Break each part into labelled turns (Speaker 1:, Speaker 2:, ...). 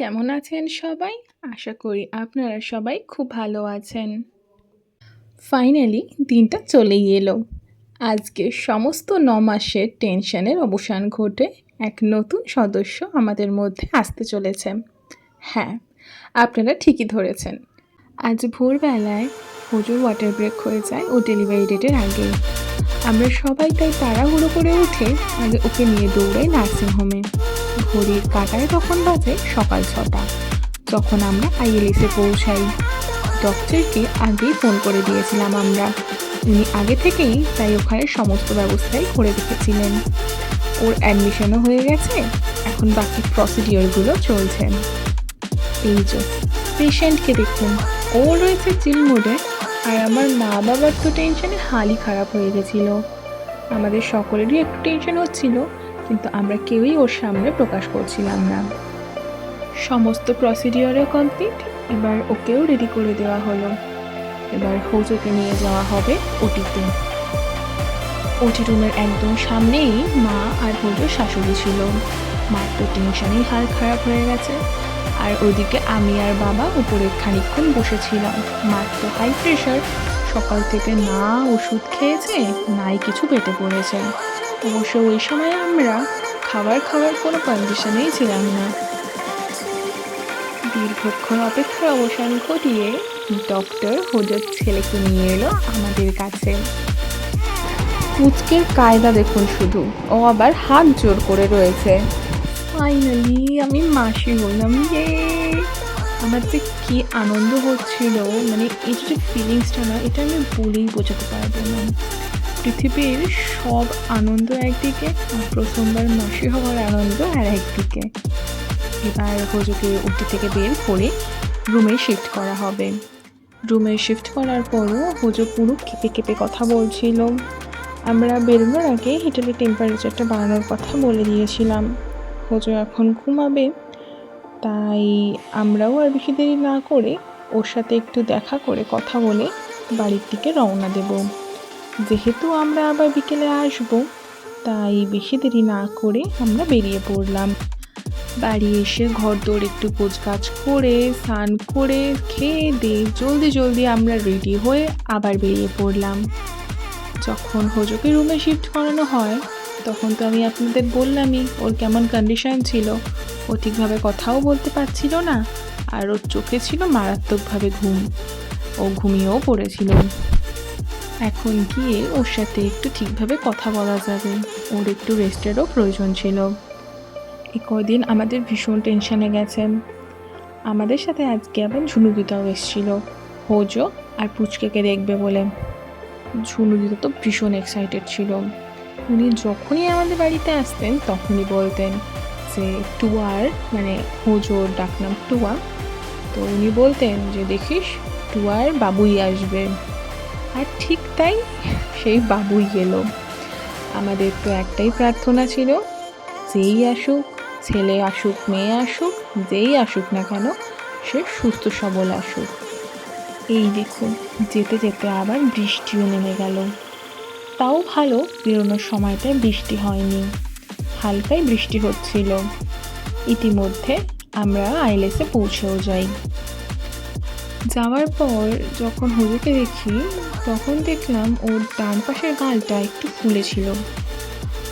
Speaker 1: কেমন আছেন সবাই? আশা করি আপনারা সবাই খুব ভালো আছেন। ফাইনালি দিনটা চলেই এলো। আজকে সমস্ত ৯ মাসের টেনশনের অবসান ঘটে এক নতুন সদস্য আমাদের মধ্যে আসতে চলেছে। হ্যাঁ, আপনারা ঠিকই ধরেছেন। আজ ভোরবেলায় হুজুর ওয়াটার ব্রেক হয়ে যায় ও ডেলিভারি ডেটের আগেই। আমরা সবাই তাই তাড়াহুড়ো করে উঠে আগে ওকে নিয়ে দৌড়াই নার্সিংহোমে। ঘড়ির কাঁটায় তখন বাজে সকাল ৬টা। যখন আমরা আইএলএসে পৌঁছাই, ডক্টরকে আগেই ফোন করে দিয়েছিলাম আমরা। উনি আগে থেকেই তাই ওখানে সমস্ত ব্যবস্থাই করে রেখেছিলেন। ওর অ্যাডমিশনও হয়ে গেছে, এখন বাকি প্রসিডিওরগুলো চলছে। এই যে পেশেন্টকে দেখুন, ও রয়েছে চিল মুডে, আর আমার মা বাবার তো টেনশনে হালই খারাপ হয়ে গেছিলো। আমাদের সকলেরই একটু টেনশন হচ্ছিল, কিন্তু আমরা কেউই ওর সামনে প্রকাশ করছিলাম না। সমস্ত প্রসিডিওরও কমপ্লিট, এবার ওকেও রেডি করে দেওয়া হলো। এবার হোজোকে নিয়ে যাওয়া হবে ওটিতে। ওটি রুমের একদম সামনেই মা আর হোজোর শাশুড়ি ছিল। মার তো টেনশনেই হাল খারাপ হয়ে গেছে, আর ওদিকে আমি আর বাবা উপরে খানিকক্ষণ বসেছিলাম। মার তো হাই প্রেশার, সকাল থেকে না ওষুধ খেয়েছে নাই কিছু পেটে পড়েছে। অবশ্য ওই সময় আমরা খাবার খাওয়ার কোনো কন্ডিশনেই ছিলাম না। দীর্ঘক্ষণ অপেক্ষার অবসান ঘটিয়ে ডক্টর হোজোর ছেলেকে নিয়ে এলো আমাদের কাছে। কুচকের কায়দা দেখুন শুধু, ও আবার হাত জোর করে রয়েছে। ফাইনালি আমি মাসি হলাম, ইয়ে! আমার যে কী আনন্দ হচ্ছিল, মানে এই যে ফিলিংসটা না, এটা আমি বলেই বোঝাতে পারবো না। পৃথিবীর সব আনন্দ একদিকে, আর প্রথমবার মাসি হওয়ার আনন্দ আর একদিকে। এবার হোজোকে ওটি থেকে বের করে রুমে শিফট করা হবে। রুমে শিফট করার পরও হোজো পুরো কেঁপে কেঁপে কথা বলছিল। আমরা বেরোনোর আগে হিটারের টেম্পারেচারটা বাড়ানোর কথা বলে দিয়েছিলাম। হোজো এখন ঘুমাবে, তাই আমরাও আর বেশি দেরি না করে ওর সাথে একটু দেখা করে কথা বলে বাড়ির দিকে রওনা দেব। যেহেতু আমরা আবার বিকেলে আসব, তাই বেশি দেরি না করে আমরা বেরিয়ে পড়লাম। বাড়ি এসে ঘরদোর একটু গোছগাছ করে স্নান করে খেয়ে দিয়ে জলদি আমরা রেডি হয়ে আবার বেরিয়ে পড়লাম। যখন হোজোকে রুমে শিফট করানো হয়, তখন তো আমি আপনাদের বললামই ওর কেমন কন্ডিশন ছিল। ও ঠিকভাবে কথাও বলতে পারছিল না, আর ওর চোখে ছিল মারাত্মকভাবে ঘুম। ও ঘুমিয়েও পড়েছিল। এখন গিয়ে ওর সাথে একটু ঠিকভাবে কথা বলা যাবে, ওর একটু রেস্টেরও প্রয়োজন ছিল। এই কদিন আমাদের ভীষণ টেনশানে গেছে। আমাদের সাথে আজকে আবার ঝুনুদিতাও এসেছিল, হোজো আর পুচকেকে দেখবে বলে। ঝুনুদিতা তো ভীষণ এক্সাইটেড ছিল। উনি যখনই আমাদের বাড়িতে আসতেন তখনই বলতেন যে টুয়ার, মানে হোজোর ডাকনাম টুয়া, তো উনি বলতেন যে দেখিস টুয়ার বাবুই আসবে। আর ঠিক তাই, সেই বাবুই এলো। আমাদের তো একটাই প্রার্থনা ছিল, যেই আসুক, ছেলে আসুক মেয়ে আসুক, যেই আসুক না কেন, সে সুস্থ সবল আসুক। এই দেখুন, যেতে যেতে আবার বৃষ্টিও নেমে গেল। তাও ভালো, বেরোনোর সময়টায় বৃষ্টি হয়নি, হালকাই বৃষ্টি হচ্ছিল। ইতিমধ্যে আমরা আইএলএসে পৌঁছেও যাই। যাওয়ার পর যখন হোজোকে দেখি, তখন দেখলাম ওর ডান পাশের গালটা একটু ফুলেছিল।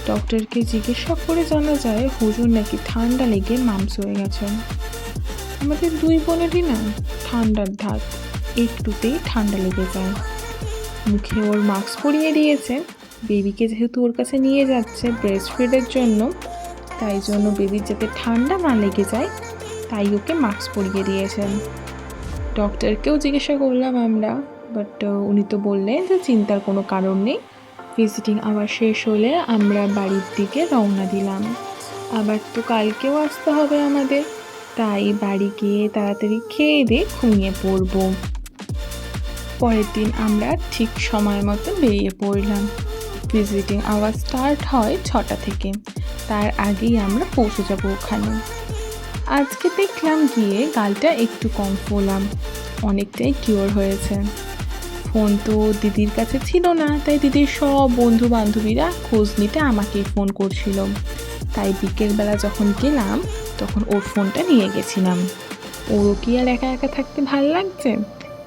Speaker 1: ডক্টরকে জিজ্ঞাসা করে জানা যায় হোজোর নাকি ঠান্ডা লেগে মামস হয়ে গেছে। আমাদের দুই বোনেরই না ঠান্ডার ধাত, একটুতেই ঠান্ডা লেগে যায়। মুখে ওর মাস্ক পরিয়ে দিয়েছে। বেবিকে যেহেতু ওর কাছে নিয়ে যাচ্ছে ব্রেস্ট ফিডের জন্য, তাই জন্য বেবির যাতে ঠান্ডা না লেগে যায়, তাই ওকে মাস্ক পরিয়ে দিয়েছেন। ডক্টরকেও জিজ্ঞাসা করলাম আমরা, বাট উনি তো বললেন যে চিন্তার কোনো কারণ নেই। ভিজিটিং আওয়ার শেষ হলে আমরা বাড়ির দিকে রওনা দিলাম। আবার তো কালকেও আসতে হবে আমাদের, তাই বাড়ি গিয়ে তাড়াতাড়ি খেয়ে দিয়ে ঘুমিয়ে পড়ব। পরের দিন আমরা ঠিক সময় মতো বেরিয়ে পড়লাম। ভিজিটিং আওয়ার স্টার্ট হয় 6টা থেকে, তার আগেই আমরা পৌঁছে যাব ওখানে। আজকে দেখলাম গিয়ে গালটা একটু কম ফোলাম, অনেকটাই কিওর হয়েছে। ফোন তো দিদির কাছে ছিল না, তাই দিদির সব বন্ধু বান্ধবীরা খোঁজ নিতে আমাকেই ফোন করছিল। তাই বিকেলবেলা যখন গেলাম তখন ওর ফোনটা নিয়ে গেছিলাম। ওরও কি আর একা একা থাকতে ভালো লাগছে,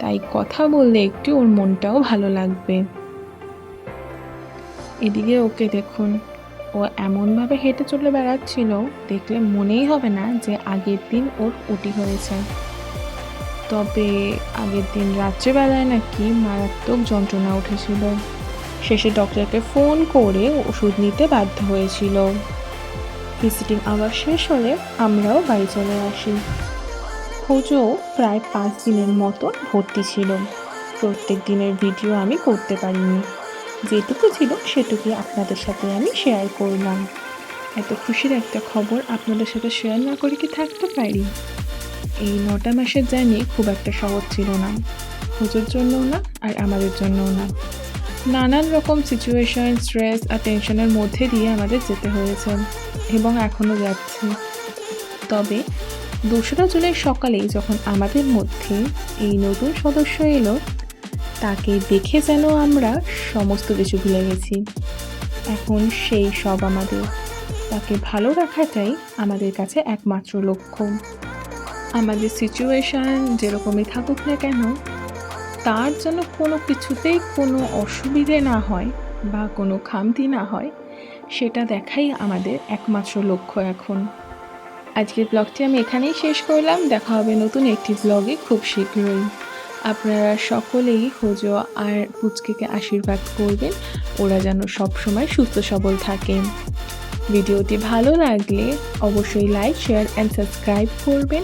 Speaker 1: তাই কথা বললে একটু ওর মনটাও ভালো লাগবে। এদিকে ওকে দেখুন, ও এমনভাবে হেঁটে চলে বেড়াচ্ছিল, দেখলে মনেই হবে না যে আগের দিন ওর ওটি হয়েছে। তবে আগের দিন রাত্রেবেলায় নাকি মারাত্মক যন্ত্রণা উঠেছিল। শেষে ডক্টরকে ফোন করে ওষুধ নিতে বাধ্য হয়েছিল। ভিজিটিং আওয়ার শেষ হলে আমরাও বাড়ি চলে আসি। হোজো প্রায় 5 দিনের মতন ভর্তি ছিল। প্রত্যেক দিনের ভিডিও আমি করতে পারিনি, যেটুকু ছিল সেটুকুই আপনাদের সাথে আমি শেয়ার করলাম। এত খুশির একটা খবর আপনাদের সাথে শেয়ার না করে কি থাকতে পারি? এই 9টা মাসের জার্নি খুব একটা সহজ ছিল না, হোজোর জন্যও না আর আমাদের জন্যও না। নানান রকম সিচুয়েশন, স্ট্রেস আর টেনশনের মধ্যে দিয়ে আমাদের যেতে হয়েছে এবং এখনও যাচ্ছি। তবে 2রা জুলাই সকালেই যখন আমাদের মধ্যে এই নতুন সদস্য এলো, তাকে দেখে যেন আমরা সমস্ত কিছু ভুলে গেছি। এখন সেই সব আমাদের, তাকে ভালো রাখাটাই আমাদের কাছে একমাত্র লক্ষ্য। আমাদের সিচুয়েশান যেরকমই থাকুক না কেন, তার যেন কোনো কিছুতেই কোনো অসুবিধে না হয় বা কোনো খামতি না হয়, সেটা দেখাই আমাদের একমাত্র লক্ষ্য এখন। আজকের ব্লগটি আমি এখানেই শেষ করলাম। দেখা হবে নতুন একটি ব্লগে খুব শীঘ্রই। আপনারা সকলেই হোজো আর পুচকেকে আশীর্বাদ করবেন, ওরা যেন সবসময় সুস্থ সবল থাকে। ভিডিওটি ভালো লাগলে অবশ্যই লাইক, শেয়ার অ্যান্ড সাবস্ক্রাইব করবেন।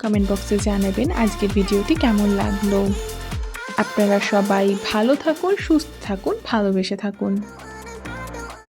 Speaker 1: কমেন্ট বক্সে জানাবেন আজকের ভিডিওটি কেমন লাগলো। আপনারা সবাই ভালো থাকুন, সুস্থ থাকুন, ভালোবেসে থাকুন।